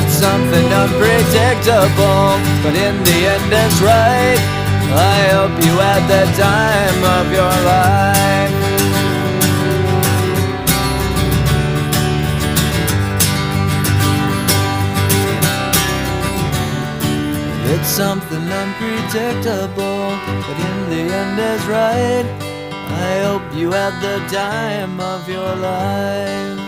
It's something unpredictable, but in the end it's right. I hope you had the time of your life. It's something unpredictable, but in the end is right. I hope you had the time of your life.